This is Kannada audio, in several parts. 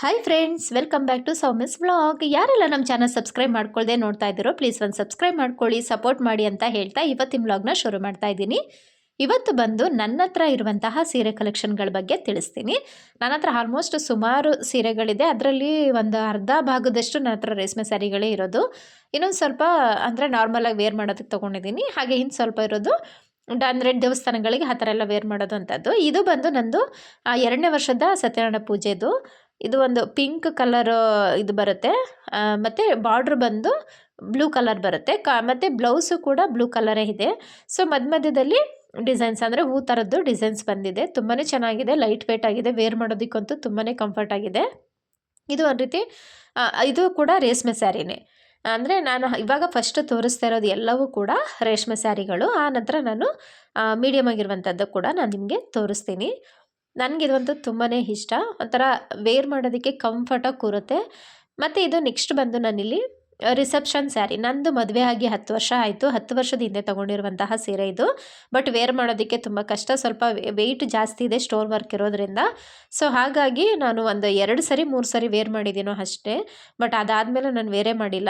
Hi friends, welcome back to Soumya's vlog. ಯಾರೆಲ್ಲ ನಮ್ಮ ಚಾನಲ್ ಸಬ್ಸ್ಕ್ರೈಬ್ ಮಾಡ್ಕೊಳ್ಳದೆ ನೋಡ್ತಾ ಇದ್ದೀರೋ ಪ್ಲೀಸ್ ಒಂದು ಸಬ್ಸ್ಕ್ರೈಬ್ ಮಾಡ್ಕೊಳ್ಳಿ, ಸಪೋರ್ಟ್ ಮಾಡಿ ಅಂತ ಹೇಳ್ತಾ ಇವತ್ತಿನ ವ್ಲಾಗ್ನ ಶುರು ಮಾಡ್ತಾ ಇದ್ದೀನಿ. ಇವತ್ತು ಬಂದು ನನ್ನ ಹತ್ರ ಇರುವಂತಹ ಸೀರೆ ಕಲೆಕ್ಷನ್ಗಳ ಬಗ್ಗೆ ತಿಳಿಸ್ತೀನಿ. ನನ್ನ ಹತ್ರ ಆಲ್ಮೋಸ್ಟ್ ಸುಮಾರು ಸೀರೆಗಳಿದೆ. ಅದರಲ್ಲಿ ಒಂದು ಅರ್ಧ ಭಾಗದಷ್ಟು ನನ್ನ ಹತ್ರ ರೇಷ್ಮೆ ಸ್ಯಾರಿಗಳೇ ಇರೋದು. ಇನ್ನೊಂದು ಸ್ವಲ್ಪ ಅಂದರೆ ನಾರ್ಮಲಾಗಿ ವೇರ್ ಮಾಡೋದಕ್ಕೆ ತೊಗೊಂಡಿದ್ದೀನಿ. ಹಾಗೆ ಇನ್ನು ಸ್ವಲ್ಪ ಇರೋದು ಅಂದರೆ ದೇವಸ್ಥಾನಗಳಿಗೆ ಆ ಥರ ಎಲ್ಲ ವೇರ್ ಮಾಡೋದು ಅಂಥದ್ದು. ಇದು ಬಂದು ನಂದು 2ನೇ ವರ್ಷದ ಸತ್ಯನಾರಾಯಣ ಪೂಜೆದು. ಇದು ಒಂದು ಪಿಂಕ್ ಕಲರ್ ಇದು ಬರುತ್ತೆ. ಮತ್ತು ಬಾರ್ಡ್ರ್ ಬಂದು ಬ್ಲೂ ಕಲರ್ ಬರುತ್ತೆ. ಮತ್ತು ಬ್ಲೌಸು ಕೂಡ ಬ್ಲೂ ಕಲರೇ ಇದೆ. ಸೊ ಮಧ್ಯದಲ್ಲಿ ಡಿಸೈನ್ಸ್ ಅಂದರೆ ಹೂ ಥರದ್ದು ಡಿಸೈನ್ಸ್ ಬಂದಿದೆ. ತುಂಬಾ ಚೆನ್ನಾಗಿದೆ, ಲೈಟ್ ವೇಟ್ ಆಗಿದೆ, ವೇರ್ ಮಾಡೋದಕ್ಕಂತೂ ತುಂಬಾ ಕಂಫರ್ಟ್ ಆಗಿದೆ. ಇದು ಒಂದು ರೀತಿ ಇದು ಕೂಡ ರೇಷ್ಮೆ ಸ್ಯಾರಿನೇ. ಅಂದರೆ ನಾನು ಇವಾಗ ಫಸ್ಟ್ ತೋರಿಸ್ತಾ ಇರೋದು ಎಲ್ಲವೂ ಕೂಡ ರೇಷ್ಮೆ ಸ್ಯಾರಿಗಳು. ಆ ನಂತರ ನಾನು ಮೀಡಿಯಮ್ ಆಗಿರುವಂಥದ್ದು ಕೂಡ ನಾನು ನಿಮಗೆ ತೋರಿಸ್ತೀನಿ. ನನಗಿದಂತೂ ತುಂಬಾ ಇಷ್ಟ. ಒಂಥರ ವೇರ್ ಮಾಡೋದಕ್ಕೆ ಕಂಫರ್ಟಾಗಿ ಕೂರುತ್ತೆ. ಮತ್ತು ಇದು ನೆಕ್ಸ್ಟ್ ಬಂದು ನಾನಿಲ್ಲಿ ರಿಸೆಪ್ಷನ್ ಸ್ಯಾರಿ. ನಂದು ಮದುವೆ ಆಗಿ 10 ವರ್ಷ ಆಯಿತು. 10 ವರ್ಷದ ಹಿಂದೆ ತೊಗೊಂಡಿರುವಂತಹ ಸೀರೆ ಇದು. ಬಟ್ ವೇರ್ ಮಾಡೋದಕ್ಕೆ ತುಂಬ ಕಷ್ಟ, ಸ್ವಲ್ಪ ವೆಯ್ಟ್ ಜಾಸ್ತಿ ಇದೆ ಸ್ಟೋನ್ ವರ್ಕ್ ಇರೋದ್ರಿಂದ. ಸೊ ಹಾಗಾಗಿ ನಾನು ಒಂದು 2 ಸರಿ 3 ಸರಿ ವೇರ್ ಮಾಡಿದ್ದೀನೋ ಅಷ್ಟೇ. ಬಟ್ ಅದಾದಮೇಲೆ ನಾನು ವೇರೇ ಮಾಡಿಲ್ಲ.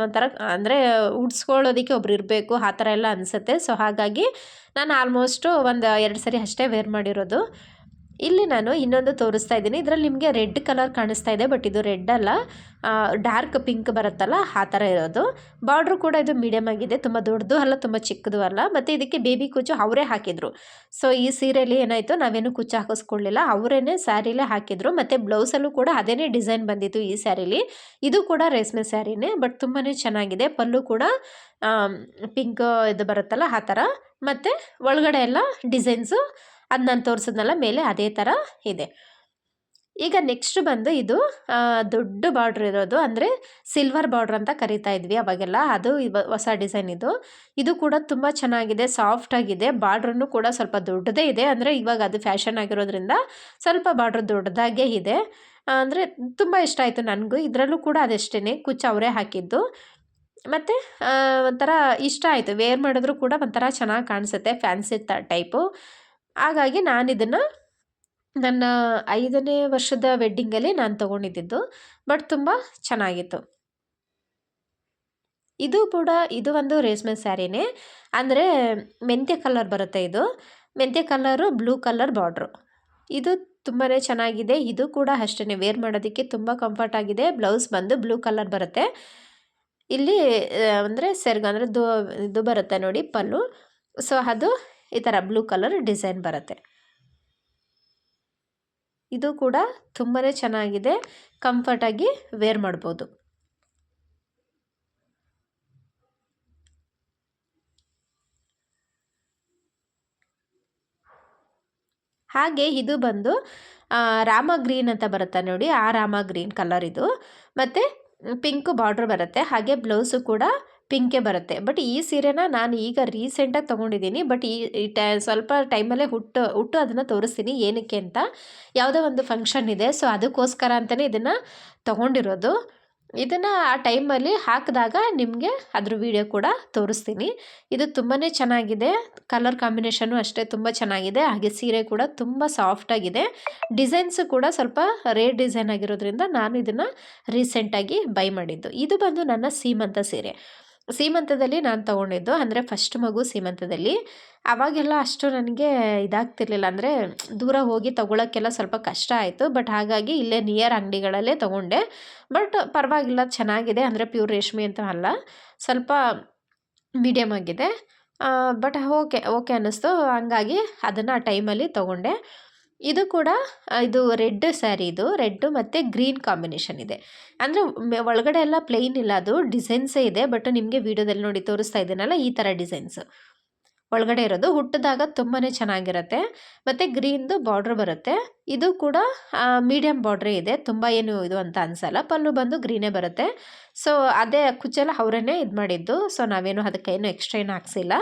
ಒಂಥರ ಅಂದರೆ ಉಡ್ಸ್ಕೊಳ್ಳೋದಕ್ಕೆ ಒಬ್ರು ಇರಬೇಕು ಆ ಥರ ಎಲ್ಲ ಅನಿಸುತ್ತೆ. ಸೊ ಹಾಗಾಗಿ ನಾನು ಆಲ್ಮೋಸ್ಟು ಒಂದು 2 ಸರಿ ಅಷ್ಟೇ ವೇರ್ ಮಾಡಿರೋದು. ಇಲ್ಲಿ ನಾನು ಇನ್ನೊಂದು ತೋರಿಸ್ತಾ ಇದ್ದೀನಿ. ಇದರಲ್ಲಿ ನಿಮಗೆ ರೆಡ್ ಕಲರ್ ಕಾಣಿಸ್ತಾ ಇದೆ, ಬಟ್ ಇದು ರೆಡ್ ಅಲ್ಲ, ಡಾರ್ಕ್ ಪಿಂಕ್ ಬರುತ್ತಲ್ಲ ಆ ಥರ ಇರೋದು. ಬಾರ್ಡ್ರು ಕೂಡ ಇದು ಮೀಡಿಯಮ್ ಆಗಿದೆ, ತುಂಬ ದೊಡ್ಡದು ಅಲ್ಲ ತುಂಬ ಚಿಕ್ಕದು ಅಲ್ಲ. ಮತ್ತು ಇದಕ್ಕೆ ಬೇಬಿ ಕುಚ್ಚು ಅವರೇ ಹಾಕಿದರು. ಸೊ ಈ ಸೀರೆಯಲ್ಲಿ ಏನಾಯಿತು, ನಾವೇನು ಕುಚ್ಚು ಹಾಕಿಸ್ಕೊಳ್ಳಿಲ್ಲ, ಅವರೇ ಸ್ಯಾರಿಲೇ ಹಾಕಿದರು. ಮತ್ತು ಬ್ಲೌಸಲ್ಲೂ ಕೂಡ ಅದೇ ಡಿಸೈನ್ ಬಂದಿತ್ತು ಈ ಸ್ಯಾರಿಲಿ. ಇದು ಕೂಡ ರೇಷ್ಮೆ ಸ್ಯಾರಿನೇ, ಬಟ್ ತುಂಬಾ ಚೆನ್ನಾಗಿದೆ. ಪಲ್ಲು ಕೂಡ ಪಿಂಕ್ ಇದು ಬರುತ್ತಲ್ಲ ಆ ಥರ. ಮತ್ತು ಒಳಗಡೆ ಎಲ್ಲ ಡಿಸೈನ್ಸು ಅದು ನಾನು ತೋರಿಸಿದ್ನಲ್ಲ ಮೇಲೆ ಅದೇ ಥರ ಇದೆ. ಈಗ ನೆಕ್ಸ್ಟ್ ಬಂದು ಇದು ದೊಡ್ಡ ಬಾರ್ಡ್ರ್ ಇರೋದು, ಅಂದರೆ ಸಿಲ್ವರ್ ಬಾರ್ಡ್ರ್ ಅಂತ ಕರಿತಾ ಇದ್ವಿ ಅವಾಗೆಲ್ಲ, ಅದು ಹೊಸ ಡಿಸೈನ್ ಇದು. ಇದು ಕೂಡ ತುಂಬ ಚೆನ್ನಾಗಿದೆ, ಸಾಫ್ಟಾಗಿದೆ. ಬಾರ್ಡ್ರನ್ನು ಕೂಡ ಸ್ವಲ್ಪ ದೊಡ್ಡದೇ ಇದೆ, ಅಂದರೆ ಇವಾಗ ಅದು ಫ್ಯಾಷನ್ ಆಗಿರೋದ್ರಿಂದ ಸ್ವಲ್ಪ ಬಾರ್ಡ್ರ್ ದೊಡ್ಡದಾಗೇ ಇದೆ. ಅಂದರೆ ತುಂಬ ಇಷ್ಟ ಆಯಿತು ನನಗೂ. ಇದರಲ್ಲೂ ಕೂಡ ಅದಷ್ಟೇ, ಕುಚ್ಚು ಅವರೇ ಹಾಕಿದ್ದು. ಮತ್ತು ಒಂಥರ ಇಷ್ಟ ಆಯಿತು, ವೇರ್ ಮಾಡಿದ್ರು ಕೂಡ ಒಂಥರ ಚೆನ್ನಾಗಿ ಕಾಣಿಸುತ್ತೆ, ಫ್ಯಾನ್ಸಿ ಟೈಪು. ಹಾಗಾಗಿ ನಾನಿದನ್ನು ನನ್ನ 5ನೇ ವರ್ಷದ ವೆಡ್ಡಿಂಗಲ್ಲಿ ನಾನು ತೊಗೊಂಡಿದ್ದು. ಬಟ್ ತುಂಬ ಚೆನ್ನಾಗಿತ್ತು. ಇದು ಒಂದು ರೇಷ್ಮೆ ಸ್ಯಾರಿನೇ, ಅಂದರೆ ಮೆಂತ್ಯ ಕಲರ್ ಬರುತ್ತೆ. ಇದು ಮೆಂತ್ಯ ಕಲರು, ಬ್ಲೂ ಕಲರ್ ಬಾರ್ಡ್ರು. ಇದು ತುಂಬಾ ಚೆನ್ನಾಗಿದೆ. ಇದು ಕೂಡ ಅಷ್ಟೇ, ವೇರ್ ಮಾಡೋದಕ್ಕೆ ತುಂಬ ಕಂಫರ್ಟ್ ಆಗಿದೆ. ಬ್ಲೌಸ್ ಬಂದು ಬ್ಲೂ ಕಲರ್ ಬರುತ್ತೆ. ಇಲ್ಲಿ ಅಂದರೆ ಸೆರ್ಗು ಅಂದರೆ ಇದು ಬರುತ್ತೆ ನೋಡಿ ಪಲ್ಲು. ಸೊ ಅದು ಈ ಥರ ಬ್ಲೂ ಕಲರ್ ಡಿಸೈನ್ ಬರುತ್ತೆ. ಇದು ಕೂಡ ತುಂಬಾ ಚೆನ್ನಾಗಿದೆ, ಕಂಫರ್ಟಾಗಿ ವೇರ್ ಮಾಡ್ಬೋದು. ಹಾಗೆ ಇದು ಬಂದು ರಾಮ ಗ್ರೀನ್ ಅಂತ ಬರುತ್ತೆ ನೋಡಿ, ಆ ರಾಮ ಗ್ರೀನ್ ಕಲರ್ ಇದು. ಮತ್ತು ಪಿಂಕ್ ಬಾರ್ಡ್ರ್ ಬರುತ್ತೆ. ಹಾಗೆ ಬ್ಲೌಸು ಕೂಡ ಪಿಂಕೇ ಬರುತ್ತೆ. ಬಟ್ ಈ ಸೀರೆನ ನಾನು ಈಗ ರೀಸೆಂಟಾಗಿ ತೊಗೊಂಡಿದ್ದೀನಿ. ಬಟ್ ಈ ಸ್ವಲ್ಪ ಟೈಮಲ್ಲೇ ಹುಟ್ಟು ಅದನ್ನು ತೋರಿಸ್ತೀನಿ ಏನಕ್ಕೆ ಅಂತ. ಯಾವುದೋ ಒಂದು ಫಂಕ್ಷನ್ ಇದೆ, ಸೊ ಅದಕ್ಕೋಸ್ಕರ ಅಂತಲೇ ಇದನ್ನು ತೊಗೊಂಡಿರೋದು. ಇದನ್ನು ಆ ಟೈಮಲ್ಲಿ ಹಾಕಿದಾಗ ನಿಮಗೆ ಅದ್ರ ವಿಡಿಯೋ ಕೂಡ ತೋರಿಸ್ತೀನಿ. ಇದು ತುಂಬಾ ಚೆನ್ನಾಗಿದೆ, ಕಲರ್ ಕಾಂಬಿನೇಷನ್ನು ಅಷ್ಟೇ ತುಂಬ ಚೆನ್ನಾಗಿದೆ. ಹಾಗೆ ಸೀರೆ ಕೂಡ ತುಂಬ ಸಾಫ್ಟಾಗಿದೆ. ಡಿಸೈನ್ಸು ಕೂಡ ಸ್ವಲ್ಪ ರೇರ್ ಡಿಸೈನ್ ಆಗಿರೋದ್ರಿಂದ ನಾನು ಇದನ್ನು ರೀಸೆಂಟಾಗಿ ಬೈ ಮಾಡಿದ್ದು. ಇದು ಬಂದು ನನ್ನ ಸೀಮಂತ ಸೀರೆ. ಸೀಮಂತದಲ್ಲಿ ನಾನು ತೊಗೊಂಡಿದ್ದು, ಅಂದರೆ ಫಸ್ಟ್ ಮಗು ಸೀಮಂತದಲ್ಲಿ. ಆವಾಗೆಲ್ಲ ಅಷ್ಟು ನನಗೆ ಇದಾಗ್ತಿರ್ಲಿಲ್ಲ, ಅಂದರೆ ದೂರ ಹೋಗಿ ತೊಗೊಳಕ್ಕೆಲ್ಲ ಸ್ವಲ್ಪ ಕಷ್ಟ ಆಯಿತು. ಬಟ್ ಹಾಗಾಗಿ ಇಲ್ಲೇ ನಿಯರ್ ಅಂಗಡಿಗಳಲ್ಲೇ ತೊಗೊಂಡೆ. ಬಟ್ ಪರವಾಗಿಲ್ಲ, ಚೆನ್ನಾಗಿದೆ. ಅಂದರೆ ಪ್ಯೂರ್ ರೇಷ್ಮೆ ಅಂತ ಅಲ್ಲ, ಸ್ವಲ್ಪ ಮೀಡಿಯಮ್ ಆಗಿದೆ. ಬಟ್ ಓಕೆ ಅನ್ನಿಸ್ತು. ಹಂಗಾಗಿ ಅದನ್ನು ಆ ಟೈಮಲ್ಲಿ ತೊಗೊಂಡೆ. ಇದು ಕೂಡ ಇದು ರೆಡ್ ಸ್ಯಾರಿ. ಇದು ರೆಡ್ಡು ಮತ್ತು ಗ್ರೀನ್ ಕಾಂಬಿನೇಷನ್ ಇದೆ. ಅಂದರೆ ಒಳಗಡೆ ಎಲ್ಲ ಪ್ಲೇನ್ ಇಲ್ಲ, ಅದು ಡಿಸೈನ್ಸೇ ಇದೆ. ಬಟ್ ನಿಮಗೆ ವಿಡಿಯೋದಲ್ಲಿ ನೋಡಿ ತೋರಿಸ್ತಾ ಇದ್ದೀನಲ್ಲ, ಈ ಥರ ಡಿಸೈನ್ಸು ಒಳಗಡೆ ಇರೋದು. ಹುಟ್ಟಿದಾಗ ತುಂಬಾ ಚೆನ್ನಾಗಿರುತ್ತೆ. ಮತ್ತು ಗ್ರೀನ್ದು ಬಾರ್ಡ್ರ್ ಬರುತ್ತೆ. ಇದು ಕೂಡ ಮೀಡಿಯಮ್ ಬಾರ್ಡ್ರೇ ಇದೆ, ತುಂಬ ಏನು ಇದು ಅಂತ ಅನಿಸಲ್ಲ. ಪಲ್ಲು ಬಂದು ಗ್ರೀನೇ ಬರುತ್ತೆ. ಸೊ ಅದೇ ಕುಚ್ಚೆಲ್ಲ ಅವರೇ ಇದು ಮಾಡಿದ್ದು. ಸೊ ನಾವೇನು ಅದಕ್ಕೇನು ಎಕ್ಸ್ಟ್ರಾ ಏನು ಹಾಕ್ಸಿಲ್ಲ.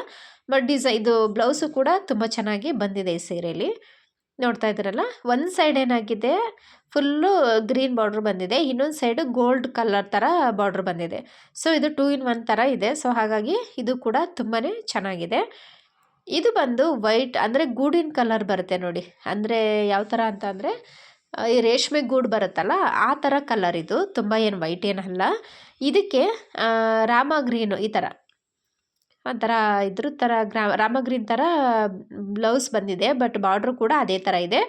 ಬಟ್ ಇದು ಬ್ಲೌಸು ಕೂಡ ತುಂಬ ಚೆನ್ನಾಗಿ ಬಂದಿದೆ ಈ ಸೀರೆಯಲ್ಲಿ. ನೋಡ್ತಾ ಇದ್ದೀರಲ್ಲ, ಒಂದು ಸೈಡ್ ಏನಾಗಿದೆ ಫುಲ್ಲು ಗ್ರೀನ್ ಬಾರ್ಡ್ರ್ ಬಂದಿದೆ, ಇನ್ನೊಂದು ಸೈಡು ಗೋಲ್ಡ್ ಕಲರ್ ಥರ ಬಾರ್ಡ್ರ್ ಬಂದಿದೆ. ಸೊ ಇದು 2 in 1 ಥರ ಇದೆ. ಸೊ ಹಾಗಾಗಿ ಇದು ಕೂಡ ತುಂಬಾ ಚೆನ್ನಾಗಿದೆ. ಇದು ಬಂದು ವೈಟ್, ಅಂದರೆ ಗೂಡಿನ ಕಲರ್ ಬರುತ್ತೆ ನೋಡಿ. ಅಂದರೆ ಯಾವ ಥರ ಅಂತ ಅಂದರೆ ಈ ರೇಷ್ಮೆ ಗೂಡು ಬರುತ್ತಲ್ಲ ಆ ಥರ ಕಲರ್ ಇದು, ತುಂಬ ಏನು ವೈಟ್ ಏನಲ್ಲ. ಇದಕ್ಕೆ ರಾಮ ಗ್ರೀನು ಈ ಥರ ಒಂಥರ ಇದ್ರ ಥರ ರಾಮ ಗ್ರೀನ್ ಥರ ಬ್ಲೌಸ್ ಬಂದಿದೆ. ಬಟ್ ಬಾರ್ಡ್ರು ಕೂಡ ಅದೇ ಥರ ಇದೆ.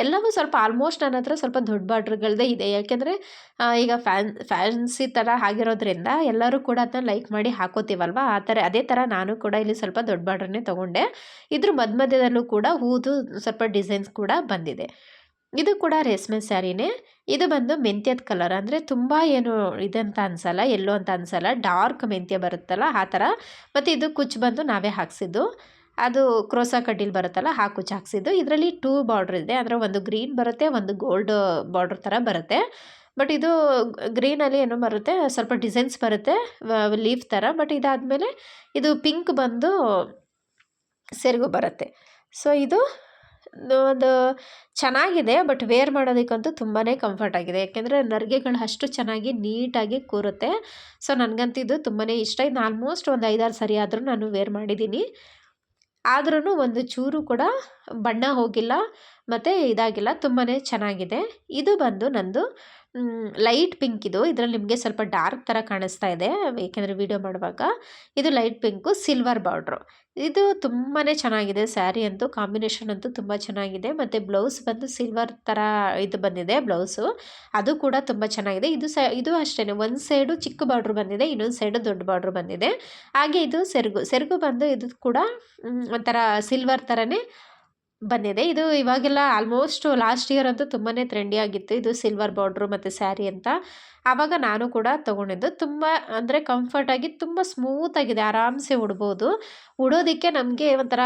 ಎಲ್ಲವೂ ಸ್ವಲ್ಪ ಆಲ್ಮೋಸ್ಟ್ ನನ್ನ ಹತ್ರ ಸ್ವಲ್ಪ ದೊಡ್ಡ ಬಾರ್ಡ್ರ್ಗಳದ್ದೇ ಇದೆ. ಯಾಕೆಂದರೆ ಈಗ ಫ್ಯಾನ್ಸಿ ಥರ ಆಗಿರೋದ್ರಿಂದ ಎಲ್ಲರೂ ಕೂಡ ಅದನ್ನ ಲೈಕ್ ಮಾಡಿ ಹಾಕೋತೀವಲ್ವ, ಆ ಥರ ಅದೇ ಥರ ನಾನು ಕೂಡ ಇಲ್ಲಿ ಸ್ವಲ್ಪ ದೊಡ್ಡ ಬಾರ್ಡ್ರನ್ನೇ ತೊಗೊಂಡೆ. ಇದ್ರ ಮಧ್ಯದಲ್ಲೂ ಕೂಡ ಹೂದು ಸ್ವಲ್ಪ ಡಿಸೈನ್ಸ್ ಕೂಡ ಬಂದಿದೆ. ಇದು ಕೂಡ ರೇಷ್ಮೆ ಸ್ಯಾರಿನೇ. ಇದು ಬಂದು ಮೆಂತ್ಯದ ಕಲರ್, ಅಂದರೆ ತುಂಬ ಏನು ಇದಂತ ಅನಿಸಲ್ಲ, ಎಲ್ಲೋ ಅಂತ ಅನಿಸಲ್ಲ, ಡಾರ್ಕ್ ಮೆಂತ್ಯ ಬರುತ್ತಲ್ಲ ಆ ಥರ. ಮತ್ತು ಇದು ಕುಚ್ಚು ಬಂದು ನಾವೇ ಹಾಕ್ಸಿದ್ದು, ಅದು ಕ್ರೋಸಾ ಕಡ್ಡಿಲಿ ಬರುತ್ತಲ್ಲ ಆ ಕುಚ್ಚು ಹಾಕ್ಸಿದ್ದು. ಇದರಲ್ಲಿ 2 ಬಾರ್ಡ್ರ್ ಇದೆ, ಅಂದರೆ ಒಂದು ಗ್ರೀನ್ ಬರುತ್ತೆ, ಒಂದು ಗೋಲ್ಡ್ ಬಾರ್ಡ್ರ್ ಥರ ಬರುತ್ತೆ. ಬಟ್ ಇದು ಗ್ರೀನಲ್ಲಿ ಏನೋ ಬರುತ್ತೆ, ಸ್ವಲ್ಪ ಡಿಸೈನ್ಸ್ ಬರುತ್ತೆ ಲೀಫ್ ಥರ. ಬಟ್ ಇದಾದಮೇಲೆ ಇದು ಪಿಂಕ್ ಬಂದು ಸೆರಗು ಬರುತ್ತೆ. ಸೊ ಇದು ಒಂದು ಚೆನ್ನಾಗಿದೆ. ಬಟ್ ವೇರ್ ಮಾಡೋದಕ್ಕಂತೂ ತುಂಬಾ ಕಂಫರ್ಟ್ ಆಗಿದೆ, ಯಾಕೆಂದರೆ ನರಿಗೆಗಳು ಅಷ್ಟು ಚೆನ್ನಾಗಿ ನೀಟಾಗಿ ಕೂರುತ್ತೆ. ಸೊ ನನಗಂತೂ ಇದು ತುಂಬಾ ಇಷ್ಟ. ಇದು ಆಲ್ಮೋಸ್ಟ್ ಒಂದು 5-6 ಸರಿ ಆದರೂ ನಾನು ವೇರ್ ಮಾಡಿದ್ದೀನಿ. ಆದ್ರೂ ಒಂದು ಚೂರು ಕೂಡ ಬಣ್ಣ ಹೋಗಿಲ್ಲ ಮತ್ತು ಇದಾಗಿಲ್ಲ, ತುಂಬಾ ಚೆನ್ನಾಗಿದೆ. ಇದು ಬಂದು ನಂದು ಲೈಟ್ ಪಿಂಕ್. ಇದರಲ್ಲಿ ನಿಮಗೆ ಸ್ವಲ್ಪ ಡಾರ್ಕ್ ಥರ ಕಾಣಿಸ್ತಾ ಇದೆ, ಏಕೆಂದರೆ ವಿಡಿಯೋ ಮಾಡುವಾಗ. ಇದು ಲೈಟ್ ಪಿಂಕು, ಸಿಲ್ವರ್ ಬಾರ್ಡ್ರು. ಇದು ತುಂಬಾ ಚೆನ್ನಾಗಿದೆ ಸ್ಯಾರಿ ಅಂತೂ, ಕಾಂಬಿನೇಷನ್ ಅಂತೂ ತುಂಬ ಚೆನ್ನಾಗಿದೆ. ಮತ್ತು ಬ್ಲೌಸ್ ಬಂದು ಸಿಲ್ವರ್ ಥರ ಇದು ಬಂದಿದೆ ಬ್ಲೌಸು, ಅದು ಕೂಡ ತುಂಬ ಚೆನ್ನಾಗಿದೆ. ಇದು ಅಷ್ಟೇ, ಒಂದು ಸೈಡು ಚಿಕ್ಕ ಬಾರ್ಡ್ರ್ ಬಂದಿದೆ, ಇನ್ನೊಂದು ಸೈಡು ದೊಡ್ಡ ಬಾರ್ಡ್ರ್ ಬಂದಿದೆ. ಹಾಗೆ ಇದು ಸೆರಗು ಬಂದು ಇದು ಕೂಡ ಒಂಥರ ಸಿಲ್ವರ್ ಥರನೇ ಬಂದಿದೆ. ಇದು ಇವಾಗೆಲ್ಲ ಆಲ್ಮೋಸ್ಟ್ ಲಾಸ್ಟ್ ಇಯರ್ ಅಂತೂ ತುಂಬಾ ಟ್ರೆಂಡಿ ಆಗಿತ್ತು ಇದು ಸಿಲ್ವರ್ ಬಾರ್ಡ್ರು ಮತ್ತು ಸ್ಯಾರಿ ಅಂತ. ಆವಾಗ ನಾನು ಕೂಡ ತೊಗೊಂಡಿದ್ದು. ತುಂಬ ಅಂದರೆ ಕಂಫರ್ಟಾಗಿ ತುಂಬ ಸ್ಮೂತಾಗಿದೆ, ಆರಾಮ್ಸೆ ಉಡ್ಬೋದು. ಉಡೋದಕ್ಕೆ ನಮಗೆ ಒಂಥರ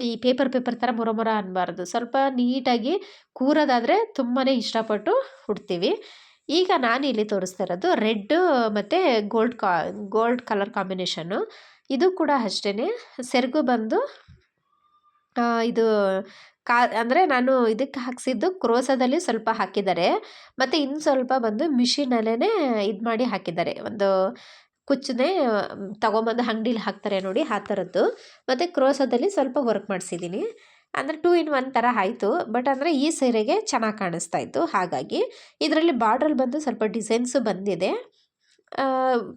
ಈ ಪೇಪರ್ ಥರ ಮೊರ ಅನ್ನಬಾರ್ದು, ಸ್ವಲ್ಪ ನೀಟಾಗಿ ಕೂರೋದಾದರೆ ತುಂಬಾ ಇಷ್ಟಪಟ್ಟು ಉಡ್ತೀವಿ. ಈಗ ನಾನು ಇಲ್ಲಿ ತೋರಿಸ್ತಾ ಇರೋದು ರೆಡ್ ಮತ್ತು ಗೋಲ್ಡ್ ಕಲರ್ ಕಾಂಬಿನೇಷನ್ನು. ಇದು ಕೂಡ ಅಷ್ಟೇ, ಸೆರಗು ಬಂದು ಇದು ಅಂದರೆ ನಾನು ಇದಕ್ಕೆ ಹಾಕ್ಸಿದ್ದು ಕ್ರೋಸಾದಲ್ಲಿ ಸ್ವಲ್ಪ ಹಾಕಿದ್ದಾರೆ, ಮತ್ತು ಇನ್ನು ಸ್ವಲ್ಪ ಬಂದು ಮಿಷಿನಲ್ಲೇ ಇದು ಮಾಡಿ ಹಾಕಿದ್ದಾರೆ. ಒಂದು ಕುಚ್ಚನ್ನೇ ತೊಗೊಂಬಂದು ಅಂಗಡೀಲಿ ಹಾಕ್ತಾರೆ ನೋಡಿ ಆ ಥರದ್ದು. ಮತ್ತು ಕ್ರೋಸಾದಲ್ಲಿ ಸ್ವಲ್ಪ ವರ್ಕ್ ಮಾಡಿಸಿದ್ದೀನಿ, ಅಂದರೆ 2 in 1 ಥರ ಆಯಿತು. ಬಟ್ ಅಂದರೆ ಈ ಸೀರೆಗೆ ಚೆನ್ನಾಗಿ ಕಾಣಿಸ್ತಾ ಇತ್ತು. ಹಾಗಾಗಿ ಇದರಲ್ಲಿ ಬಾರ್ಡ್ರಲ್ಲಿ ಬಂದು ಸ್ವಲ್ಪ ಡಿಸೈನ್ಸು ಬಂದಿದೆ.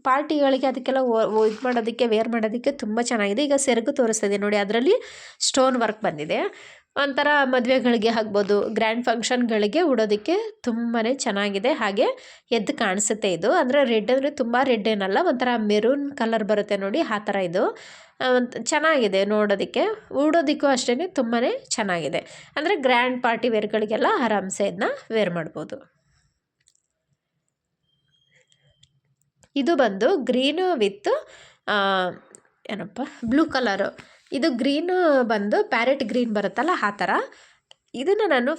ಪಾರ್ಟಿಗಳಿಗೆ ಅದಕ್ಕೆಲ್ಲ ಇದು ಮಾಡೋದಕ್ಕೆ, ವೇರ್ ಮಾಡೋದಕ್ಕೆ ತುಂಬ ಚೆನ್ನಾಗಿದೆ. ಈಗ ಸೆರಗು ತೋರಿಸ್ತಾ ಇದೆ ನೋಡಿ, ಅದರಲ್ಲಿ ಸ್ಟೋನ್ ವರ್ಕ್ ಬಂದಿದೆ. ಒಂಥರ ಮದುವೆಗಳಿಗೆ ಆಗ್ಬೋದು, ಗ್ರ್ಯಾಂಡ್ ಫಂಕ್ಷನ್ಗಳಿಗೆ ಉಡೋದಕ್ಕೆ ತುಂಬಾ ಚೆನ್ನಾಗಿದೆ. ಹಾಗೆ ಎದ್ದು ಕಾಣಿಸುತ್ತೆ ಇದು. ಅಂದರೆ ರೆಡ್ ಅಂದರೆ ತುಂಬ ರೆಡ್ ಏನಲ್ಲ, ಒಂಥರ ಮೆರೂನ್ ಕಲರ್ ಬರುತ್ತೆ ನೋಡಿ ಆ ಥರ. ಇದು ಚೆನ್ನಾಗಿದೆ ನೋಡೋದಕ್ಕೆ, ಉಡೋದಕ್ಕೂ ಅಷ್ಟೇ ತುಂಬಾ ಚೆನ್ನಾಗಿದೆ. ಅಂದರೆ ಗ್ರ್ಯಾಂಡ್ ಪಾರ್ಟಿ ವೇರ್ಗಳಿಗೆಲ್ಲ ಆರಾಮ್ಸೆ ಇದನ್ನ ವೇರ್ ಮಾಡ್ಬೋದು. ಇದು ಬಂದು ಗ್ರೀನು ವಿತ್ ಏನಪ್ಪ ಬ್ಲೂ ಕಲರು. ಇದು ಗ್ರೀನು ಬಂದು ಪ್ಯಾರೆಟ್ ಗ್ರೀನ್ ಬರುತ್ತಲ್ಲ ಆ ಥರ. ಇದನ್ನು ನಾನು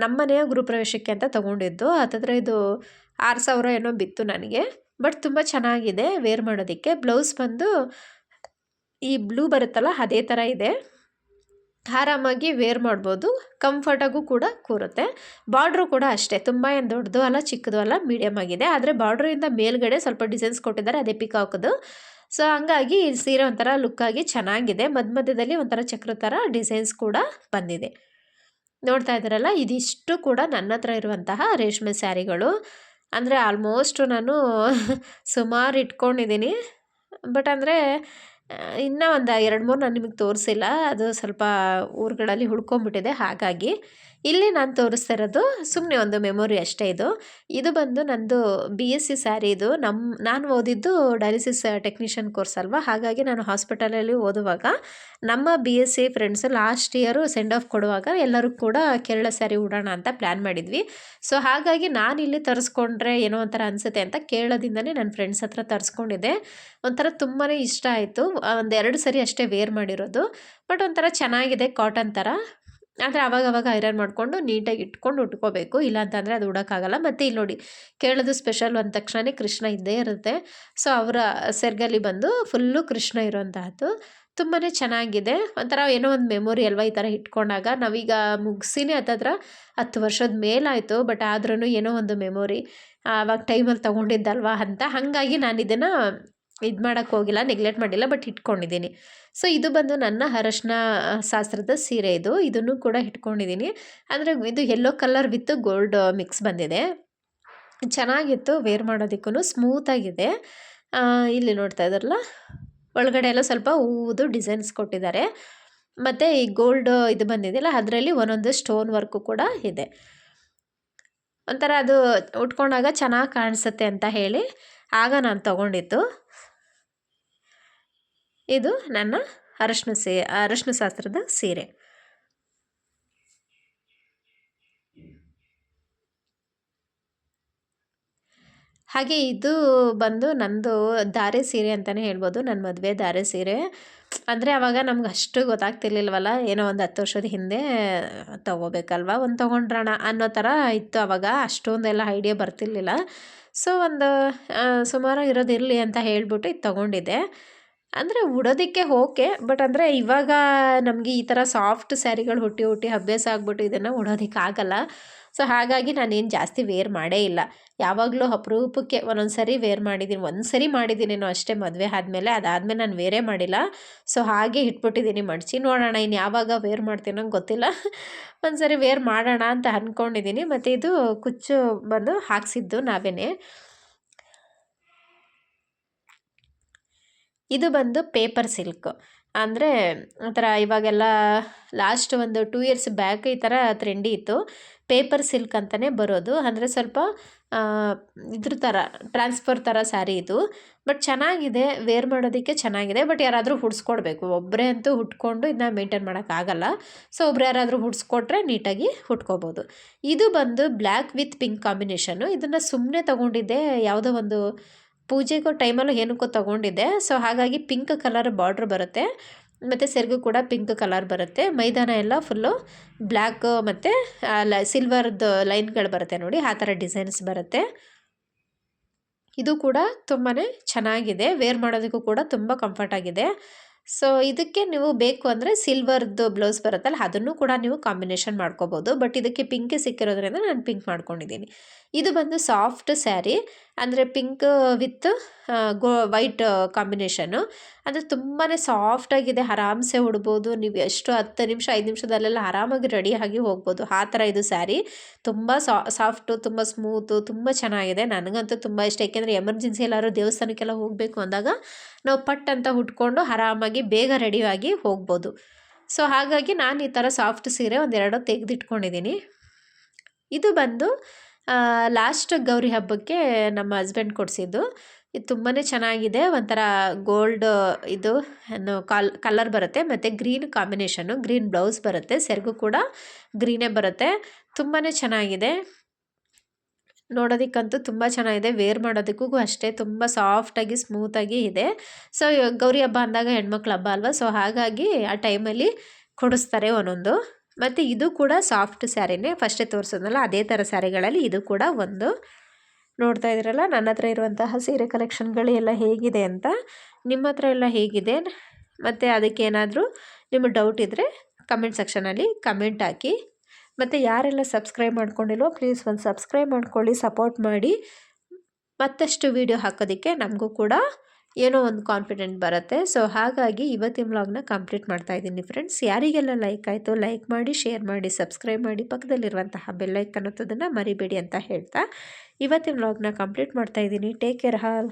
ನಮ್ಮ ಮನೆಯ ಗೃಹಪ್ರವೇಶಕ್ಕೆ ಅಂತ ತೊಗೊಂಡಿದ್ದು. ಹತ್ತತ್ರ ಇದು 6,000 ಏನೋ ಬಿತ್ತು ನನಗೆ. ಬಟ್ ತುಂಬ ಚೆನ್ನಾಗಿದೆ ವೇರ್ ಮಾಡೋದಕ್ಕೆ. ಬ್ಲೌಸ್ ಬಂದು ಈ ಬ್ಲೂ ಬರುತ್ತಲ್ಲ ಅದೇ ಥರ ಇದೆ, ಆರಾಮಾಗಿ ವೇರ್ ಮಾಡ್ಬೋದು, ಕಂಫರ್ಟಾಗೂ ಕೂಡ ಕೂರುತ್ತೆ. ಬಾರ್ಡ್ರು ಕೂಡ ಅಷ್ಟೇ, ತುಂಬ ಏನು ದೊಡ್ಡದು ಅಲ್ಲ ಚಿಕ್ಕದು ಅಲ್ಲ, ಮೀಡಿಯಮ್ ಆಗಿದೆ. ಆದರೆ ಬಾರ್ಡ್ರಿಂದ ಮೇಲ್ಗಡೆ ಸ್ವಲ್ಪ ಡಿಸೈನ್ಸ್ ಕೊಟ್ಟಿದ್ದಾರೆ, ಅದೇ ಪಿಕಾಕ್ದು. ಸೊ ಹಂಗಾಗಿ ಈ ಸೀರೆ ಒಂಥರ ಲುಕ್ಕಾಗಿ ಚೆನ್ನಾಗಿದೆ. ಮಧ್ಯದಲ್ಲಿ ಒಂಥರ ಚಕ್ರ ಥರ ಡಿಸೈನ್ಸ್ ಕೂಡ ಬಂದಿದೆ. ನೋಡ್ತಾ ಇದ್ದಾರಲ್ಲ, ಇದಿಷ್ಟು ಕೂಡ ನನ್ನ ಹತ್ರ ಇರುವಂತಹ ರೇಷ್ಮೆ ಸ್ಯಾರಿಗಳು. ಅಂದರೆ ಆಲ್ಮೋಸ್ಟ್ ನಾನು ಸುಮಾರು ಇಟ್ಕೊಂಡಿದ್ದೀನಿ. ಬಟ್ ಅಂದರೆ ಇನ್ನೂ ಒಂದು 2-3 ನಾನು ನಿಮಗೆ ತೋರಿಸಿಲ್ಲ, ಅದು ಸ್ವಲ್ಪ ಊರುಗಳಲ್ಲಿ ಉಳ್ಕೊಂಬಿಟ್ಟಿದೆ. ಹಾಗಾಗಿ ಇಲ್ಲಿ ನಾನು ತೋರಿಸ್ತಾ ಇರೋದು ಸುಮ್ಮನೆ ಒಂದು ಮೆಮೊರಿ ಅಷ್ಟೇ. ಇದು ಬಂದು ನಂದು BSc ಸ್ಯಾರಿ. ಇದು ನಾನು ಓದಿದ್ದು ಡಯಾಲಿಸಿಸ್ ಟೆಕ್ನಿಷಿಯನ್ ಕೋರ್ಸ್ ಅಲ್ವಾ. ಹಾಗಾಗಿ ನಾನು ಹಾಸ್ಪಿಟಲಲ್ಲಿ ಓದುವಾಗ ನಮ್ಮ BSc friends last year send off ಕೊಡುವಾಗ ಎಲ್ಲರೂ ಕೂಡ ಕೇರಳ ಸ್ಯಾರಿ ಉಡೋಣ ಅಂತ ಪ್ಲ್ಯಾನ್ ಮಾಡಿದ್ವಿ. ಸೊ ಹಾಗಾಗಿ ನಾನು ಇಲ್ಲಿ ತರಿಸ್ಕೊಂಡ್ರೆ ಏನೋ ಒಂಥರ ಅನಿಸುತ್ತೆ ಅಂತ ಕೇರಳದಿಂದನೇ ನನ್ನ ಫ್ರೆಂಡ್ಸ್ ಹತ್ರ ತರಿಸ್ಕೊಂಡಿದ್ದೆ. ಒಂಥರ ತುಂಬಾ ಇಷ್ಟ ಆಯಿತು. 1-2 ಸರಿ ಅಷ್ಟೇ ವೇರ್ ಮಾಡಿರೋದು. ಬಟ್ ಒಂಥರ ಚೆನ್ನಾಗಿದೆ, ಕಾಟನ್ ಥರ. ಆದರೆ ಅವಾಗವಾಗ ಐರನ್ ಮಾಡಿಕೊಂಡು ನೀಟಾಗಿ ಇಟ್ಕೊಂಡು ಉಟ್ಕೋಬೇಕು, ಇಲ್ಲಾಂತಂದರೆ ಅದು ಉಡೋಕ್ಕಾಗಲ್ಲ. ಮತ್ತು ಇಲ್ಲಿ ನೋಡಿ, ಕೇರಳದ ಸ್ಪೆಷಲ್ ಅಂದ ತಕ್ಷಣ ಕೃಷ್ಣ ಇದ್ದೇ ಇರುತ್ತೆ. ಸೊ ಅವರ ಸೆರ್ಗಲ್ಲಿ ಬಂದು ಫುಲ್ಲು ಕೃಷ್ಣ ಇರೋಂತಹದ್ದು ತುಂಬಾ ಚೆನ್ನಾಗಿದೆ. ಒಂಥರ ಏನೋ ಒಂದು ಮೆಮೊರಿ ಅಲ್ವಾ ಈ ಥರ ಇಟ್ಕೊಂಡಾಗ. ನಾವೀಗ ಮುಗಿಸಿನೇ 10 ವರ್ಷದ ಮೇಲಾಯಿತು. ಬಟ್ ಆದ್ರೂ ಏನೋ ಒಂದು ಮೆಮೊರಿ, ಆವಾಗ ಟೈಮಲ್ಲಿ ತೊಗೊಂಡಿದ್ದಲ್ವಾ ಅಂತ. ಹಾಗಾಗಿ ನಾನು ಇದನ್ನು ಇದು ಮಾಡೋಕ್ಕೆ ಹೋಗಿಲ್ಲ, ನೆಗ್ಲೆಕ್ಟ್ ಮಾಡಿಲ್ಲ, ಬಟ್ ಇಟ್ಕೊಂಡಿದ್ದೀನಿ. ಸೊ ಇದು ಬಂದು ನನ್ನ ಅರಶಿನ ಶಾಸ್ತ್ರದ ಸೀರೆ ಇದು. ಇದನ್ನು ಕೂಡ ಇಟ್ಕೊಂಡಿದ್ದೀನಿ. ಅಂದರೆ ಇದು yellow colour with gold mix ಬಂದಿದೆ. ಚೆನ್ನಾಗಿತ್ತು, ವೇರ್ ಮಾಡೋದಕ್ಕೂ ಸ್ಮೂತಾಗಿದೆ. ಇಲ್ಲಿ ನೋಡ್ತಾ ಇದ್ದಾರಲ್ಲ, ಒಳಗಡೆ ಎಲ್ಲ ಸ್ವಲ್ಪ ಹೂವುದು ಡಿಸೈನ್ಸ್ ಕೊಟ್ಟಿದ್ದಾರೆ. ಮತ್ತು ಈ ಗೋಲ್ಡ್ ಇದು ಬಂದಿದೆಯಲ್ಲ, ಅದರಲ್ಲಿ ಒಂದೊಂದು ಸ್ಟೋನ್ ವರ್ಕು ಕೂಡ ಇದೆ. ಒಂಥರ ಅದು ಉಟ್ಕೊಂಡಾಗ ಚೆನ್ನಾಗಿ ಕಾಣಿಸುತ್ತೆ ಅಂತ ಹೇಳಿ ಆಗ ನಾನು ತೊಗೊಂಡಿದ್ದು. ಇದು ನನ್ನ ಅರಶಿನ ಶಾಸ್ತ್ರದ ಸೀರೆ. ಹಾಗೆ ಇದು ಬಂದು ನಂದು ಧಾರೆ ಸೀರೆ ಅಂತಲೇ ಹೇಳ್ಬೋದು. ನನ್ನ ಮದುವೆ ಧಾರೆ ಸೀರೆ. ಅಂದರೆ ಆವಾಗ ನಮ್ಗೆ ಅಷ್ಟು ಗೊತ್ತಾಗ್ತಿರ್ಲಿಲ್ವಲ್ಲ, ಏನೋ ಒಂದು 10 ವರ್ಷದ ಹಿಂದೆ ತೊಗೋಬೇಕಲ್ವ, ಒಂದು ತೊಗೊಂಡ್ರಣ ಅನ್ನೋ ಥರ ಇತ್ತು ಆವಾಗ. ಅಷ್ಟೊಂದೆಲ್ಲ ಐಡಿಯಾ ಬರ್ತಿರ್ಲಿಲ್ಲ. ಸೊ ಒಂದು ಸುಮಾರು ಇರೋದಿರಲಿ ಅಂತ ಹೇಳ್ಬಿಟ್ಟು ಇದು ತೊಗೊಂಡಿದ್ದೆ. ಅಂದರೆ ಉಡೋದಕ್ಕೆ ಓಕೆ, ಬಟ್ ಅಂದರೆ ಇವಾಗ ನಮಗೆ ಈ ಥರ ಸಾಫ್ಟ್ ಸ್ಯಾರಿಗಳು ಹುಟ್ಟಿ ಅಭ್ಯಾಸ ಆಗ್ಬಿಟ್ಟು ಇದನ್ನು ಉಡೋದಕ್ಕಾಗಲ್ಲ. ಸೊ ಹಾಗಾಗಿ ನಾನೇನು ಜಾಸ್ತಿ ವೇರ್ ಮಾಡೇ ಇಲ್ಲ. ಯಾವಾಗಲೂ ಅಪರೂಪಕ್ಕೆ ಒಂದೊಂದು ಸರಿ ವೇರ್ ಮಾಡಿದ್ದೀನಿ. ಒಂದು ಸರಿ ಮಾಡಿದ್ದೀನೇನೋ ಅಷ್ಟೇ ಮದುವೆ ಆದಮೇಲೆ. ಅದಾದಮೇಲೆ ನಾನು ವೇರೇ ಮಾಡಿಲ್ಲ. ಸೊ ಹಾಗೆ ಇಟ್ಬಿಟ್ಟಿದ್ದೀನಿ ಮಡಚಿ. ನೋಡೋಣ ಇನ್ನು ಯಾವಾಗ ವೇರ್ ಮಾಡ್ತೀನೋ ಗೊತ್ತಿಲ್ಲ. ಒಂದು ಸರಿ ವೇರ್ ಮಾಡೋಣ ಅಂತ ಅಂದ್ಕೊಂಡಿದ್ದೀನಿ. ಮತ್ತು ಇದು ಕುಚ್ಚು ಬಂದು ಹಾಕ್ಸಿದ್ದು ನಾವೇನೆ. ಇದು ಬಂದು ಪೇಪರ್ ಸಿಲ್ಕ್. ಅಂದರೆ ಒಂಥರ ಇವಾಗೆಲ್ಲ ಲಾಸ್ಟ್ ಒಂದು 2 ಇಯರ್ಸ್ ಬ್ಯಾಕ್ ಈ ಥರ ಟ್ರೆಂಡಿ ಇತ್ತು. ಪೇಪರ್ ಸಿಲ್ಕ್ ಅಂತಲೇ ಬರೋದು. ಅಂದರೆ ಸ್ವಲ್ಪ ಇದ್ರ ಥರ ಟ್ರಾನ್ಸ್ಫರ್ ಥರ ಸ್ಯಾರಿ ಇದು. ಬಟ್ ಚೆನ್ನಾಗಿದೆ, ವೇರ್ ಮಾಡೋದಕ್ಕೆ ಚೆನ್ನಾಗಿದೆ. ಬಟ್ ಯಾರಾದರೂ ಹುಡ್ಸ್ಕೊಡ್ಬೇಕು. ಒಬ್ಬರೇ ಅಂತೂ ಹುಟ್ಕೊಂಡು ಇದನ್ನ ಮೇಂಟೈನ್ ಮಾಡೋಕ್ಕಾಗಲ್ಲ. ಸೊ ಒಬ್ರು ಯಾರಾದರೂ ಹುಡ್ಸ್ಕೊಟ್ರೆ ನೀಟಾಗಿ ಹುಟ್ಕೋಬೋದು. ಇದು ಬಂದು ಬ್ಲ್ಯಾಕ್ ವಿತ್ ಪಿಂಕ್ ಕಾಂಬಿನೇಷನ್ನು. ಇದನ್ನು ಸುಮ್ಮನೆ ತೊಗೊಂಡಿದ್ದೆ, ಯಾವುದೋ ಒಂದು ಪೂಜೆಗೋ ಟೈಮಲ್ಲೂ ಏನಕ್ಕೋ ತೊಗೊಂಡಿದ್ದೆ. ಸೊ ಹಾಗಾಗಿ ಪಿಂಕ್ ಕಲರ್ ಬಾರ್ಡ್ರ್ ಬರುತ್ತೆ, ಮತ್ತು ಸೆರಗು ಕೂಡ ಪಿಂಕ್ ಕಲರ್ ಬರುತ್ತೆ. ಮೈದಾನ ಎಲ್ಲ ಫುಲ್ಲು ಬ್ಲ್ಯಾಕ್ ಮತ್ತು ಸಿಲ್ವರ್ದು ಲೈನ್ಗಳು ಬರುತ್ತೆ ನೋಡಿ, ಆ ಥರ ಡಿಸೈನ್ಸ್ ಬರುತ್ತೆ. ಇದು ಕೂಡ ತುಂಬಾ ಚೆನ್ನಾಗಿದೆ, ವೇರ್ ಮಾಡೋದಕ್ಕೂ ಕೂಡ ತುಂಬ ಕಂಫರ್ಟ್ ಆಗಿದೆ. ಸೊ ಇದಕ್ಕೆ ನೀವು ಬೇಕು ಅಂದರೆ ಸಿಲ್ವರ್ದು ಬ್ಲೌಸ್ ಬರುತ್ತಲ್ಲ, ಅದನ್ನು ಕೂಡ ನೀವು ಕಾಂಬಿನೇಷನ್ ಮಾಡ್ಕೋಬೋದು. ಬಟ್ ಇದಕ್ಕೆ ಪಿಂಕೇ ಸಿಕ್ಕಿರೋದ್ರಿಂದ ನಾನು ಪಿಂಕ್ ಮಾಡ್ಕೊಂಡಿದ್ದೀನಿ. ಇದು ಬಂದು ಸಾಫ್ಟ್ ಸ್ಯಾರಿ, ಅಂದರೆ ಪಿಂಕ್ ವಿತ್ ವೈಟ್ ಕಾಂಬಿನೇಷನ್ನು. ಅಂದರೆ ತುಂಬಾ ಸಾಫ್ಟಾಗಿದೆ, ಆರಾಮ್ಸೆ ಉಡ್ಬೋದು. ನೀವು ಎಷ್ಟು 10 ನಿಮಿಷ 5 ನಿಮಿಷದಲ್ಲೆಲ್ಲ ಆರಾಮಾಗಿ ರೆಡಿಯಾಗಿ ಹೋಗ್ಬೋದು. ಆ ಥರ ಇದು ಸ್ಯಾರಿ. ತುಂಬ ಸಾಫ್ಟು, ತುಂಬ ಸ್ಮೂತು, ತುಂಬ ಚೆನ್ನಾಗಿದೆ. ನನಗಂತೂ ತುಂಬ ಇಷ್ಟ. ಏಕೆಂದರೆ ಎಮರ್ಜೆನ್ಸಿ ಎಲ್ಲರೂ ದೇವಸ್ಥಾನಕ್ಕೆಲ್ಲ ಹೋಗಬೇಕು ಅಂದಾಗ ನಾವು ಪಟ್ ಅಂತ ಉಟ್ಕೊಂಡು ಆರಾಮಾಗಿ ಬೇಗ ರೆಡಿಯಾಗಿ ಹೋಗ್ಬೋದು. ಸೊ ಹಾಗಾಗಿ ನಾನು ಈ ಥರ ಸಾಫ್ಟ್ ಸೀರೆ ಒಂದೆರಡು ತೆಗೆದಿಟ್ಕೊಂಡಿದ್ದೀನಿ. ಇದು ಬಂದು ಲಾಸ್ಟ್ ಗೌರಿ ಹಬ್ಬಕ್ಕೆ ನಮ್ಮ ಹಸ್ಬೆಂಡ್ ಕೊಡಿಸಿದ್ದು. ಇದು ತುಂಬಾ ಚೆನ್ನಾಗಿದೆ. ಒಂಥರ ಗೋಲ್ಡ್ ಇದು ಕಲರ್ ಬರುತ್ತೆ, ಮತ್ತು ಗ್ರೀನ್ ಕಾಂಬಿನೇಷನ್ನು. ಗ್ರೀನ್ ಬ್ಲೌಸ್ ಬರುತ್ತೆ, ಸೆರಗು ಕೂಡ ಗ್ರೀನೇ ಬರುತ್ತೆ. ತುಂಬಾ ಚೆನ್ನಾಗಿದೆ, ನೋಡೋದಕ್ಕಂತೂ ತುಂಬ ಚೆನ್ನಾಗಿದೆ. ವೇರ್ ಮಾಡೋದಕ್ಕೂ ಅಷ್ಟೇ ತುಂಬ ಸಾಫ್ಟಾಗಿ ಸ್ಮೂತಾಗಿ ಇದೆ. ಸೊ ಗೌರಿ ಹಬ್ಬ ಅಂದಾಗ ಹೆಣ್ಮಕ್ಳು ಹಬ್ಬ ಅಲ್ವಾ, ಸೊ ಹಾಗಾಗಿ ಆ ಟೈಮಲ್ಲಿ ಕೊಡಿಸ್ತಾರೆ ಒಂದೊಂದು. ಮತ್ತು ಇದು ಕೂಡ ಸಾಫ್ಟ್ ಸ್ಯಾರಿನೇ, ಫಸ್ಟೇ ತೋರಿಸೋದಲ್ಲ ಅದೇ ಥರ ಸ್ಯಾರಿಗಳಲ್ಲಿ ಇದು ಕೂಡ ಒಂದು. ನೋಡ್ತಾ ಇದ್ದೀರಲ್ಲ ನನ್ನ ಹತ್ರ ಇರುವಂತಹ ಸೀರೆ ಕಲೆಕ್ಷನ್ಗಳು ಎಲ್ಲ ಹೇಗಿದೆ ಅಂತ. ನಿಮ್ಮ ಹತ್ರ ಎಲ್ಲ ಹೇಗಿದೆ, ಮತ್ತು ಅದಕ್ಕೇನಾದರೂ ನಿಮಗೆ ಡೌಟ್ ಇದ್ದರೆ ಕಮೆಂಟ್ ಸೆಕ್ಷನಲ್ಲಿ ಕಮೆಂಟ್ ಹಾಕಿ. ಮತ್ತು ಯಾರೆಲ್ಲ ಸಬ್ಸ್ಕ್ರೈಬ್ ಮಾಡ್ಕೊಂಡಿಲ್ವೋ ಪ್ಲೀಸ್ ಒಂದು ಸಬ್ಸ್ಕ್ರೈಬ್ ಮಾಡ್ಕೊಳ್ಳಿ, ಸಪೋರ್ಟ್ ಮಾಡಿ. ಮತ್ತಷ್ಟು ವೀಡಿಯೋ ಹಾಕೋದಕ್ಕೆ ನಮಗೂ ಕೂಡ ಏನೋ ಒಂದು ಕಾನ್ಫಿಡೆಂಟ್ ಬರುತ್ತೆ. ಸೊ ಹಾಗಾಗಿ ಇವತ್ತಿನ ವ್ಲಾಗ್ನ ಕಂಪ್ಲೀಟ್ ಮಾಡ್ತಾಯಿದ್ದೀನಿ ಫ್ರೆಂಡ್ಸ್. ಯಾರಿಗೆಲ್ಲ ಲೈಕ್ ಆಯಿತು ಲೈಕ್ ಮಾಡಿ, ಶೇರ್ ಮಾಡಿ, ಸಬ್ಸ್ಕ್ರೈಬ್ ಮಾಡಿ, ಪಕ್ಕದಲ್ಲಿರುವಂತಹ ಬೆಲ್ಲೈಕನ್ ಅನ್ನೋದನ್ನು ಮರಿಬೇಡಿ ಅಂತ ಹೇಳ್ತಾ ಇವತ್ತಿನ ವ್ಲಾಗ್ನ ಕಂಪ್ಲೀಟ್ ಮಾಡ್ತಾಯಿದ್ದೀನಿ. Take care all.